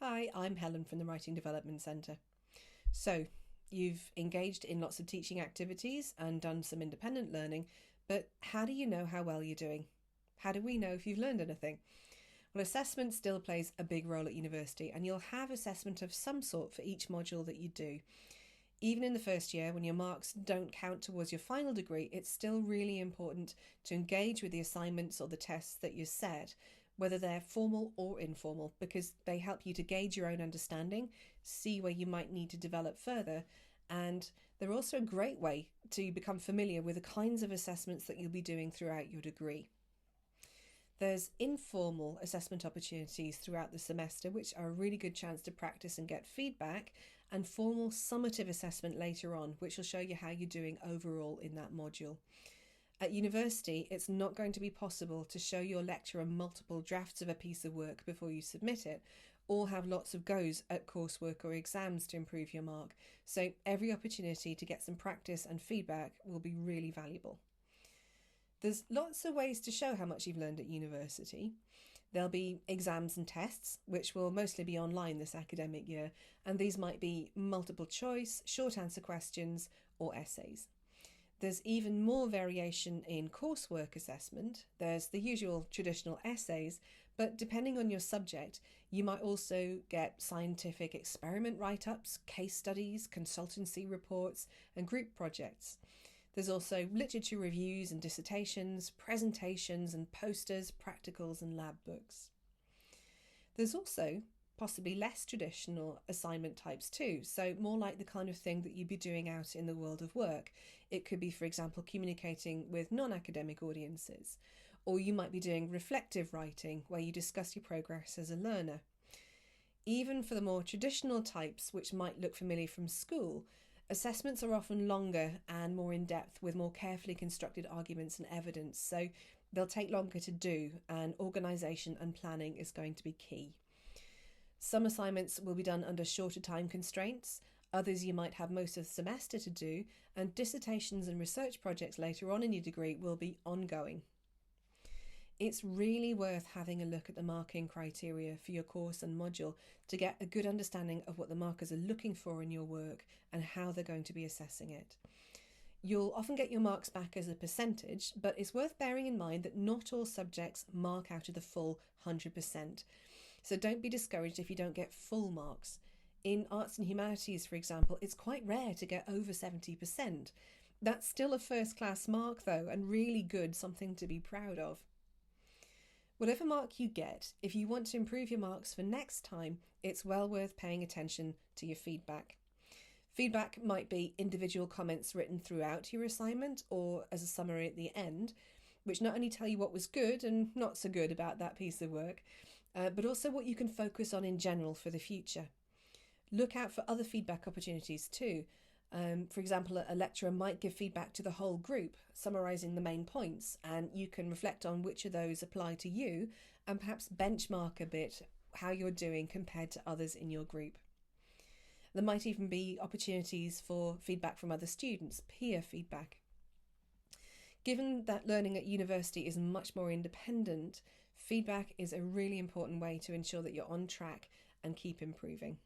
Hi, I'm Helen from the Writing Development Centre. So, you've engaged in lots of teaching activities and done some independent learning, but how do you know how well you're doing? How do we know if you've learned anything? Well, assessment still plays a big role at university, and you'll have assessment of some sort for each module that you do. Even in the first year, when your marks don't count towards your final degree, it's still really important to engage with the assignments or the tests that you set, whether they're formal or informal, because they help you to gauge your own understanding, see where you might need to develop further, and they're also a great way to become familiar with the kinds of assessments that you'll be doing throughout your degree. There's informal assessment opportunities throughout the semester, which are a really good chance to practice and get feedback, and formal summative assessment later on, which will show you how you're doing overall in that module. At university, it's not going to be possible to show your lecturer multiple drafts of a piece of work before you submit it, or have lots of goes at coursework or exams to improve your mark. So every opportunity to get some practice and feedback will be really valuable. There's lots of ways to show how much you've learned at university. There'll be exams and tests, which will mostly be online this academic year, and these might be multiple choice, short answer questions, or essays. There's even more variation in coursework assessment. There's the usual traditional essays, but depending on your subject, you might also get scientific experiment write-ups, case studies, consultancy reports, and group projects. There's also literature reviews and dissertations, presentations and posters, practicals and lab books. There's also possibly less traditional assignment types too, so more like the kind of thing that you'd be doing out in the world of work. It could be, for example, communicating with non-academic audiences, or you might be doing reflective writing where you discuss your progress as a learner. Even for the more traditional types, which might look familiar from school, assessments are often longer and more in-depth with more carefully constructed arguments and evidence, so they'll take longer to do, and organisation and planning is going to be key. Some assignments will be done under shorter time constraints, others you might have most of the semester to do, and dissertations and research projects later on in your degree will be ongoing. It's really worth having a look at the marking criteria for your course and module to get a good understanding of what the markers are looking for in your work and how they're going to be assessing it. You'll often get your marks back as a percentage, but it's worth bearing in mind that not all subjects mark out of the full 100%. So don't be discouraged if you don't get full marks. In arts and humanities, for example, it's quite rare to get over 70%. That's still a first-class mark though, and really good, something to be proud of. Whatever mark you get, if you want to improve your marks for next time, it's well worth paying attention to your feedback. Feedback might be individual comments written throughout your assignment or as a summary at the end, which not only tell you what was good and not so good about that piece of work, but also what you can focus on in general for the future. Look out for other feedback opportunities too. For example, a lecturer might give feedback to the whole group, summarising the main points, and you can reflect on which of those apply to you and perhaps benchmark a bit how you're doing compared to others in your group. There might even be opportunities for feedback from other students, peer feedback. Given that learning at university is much more independent, feedback is a really important way to ensure that you're on track and keep improving.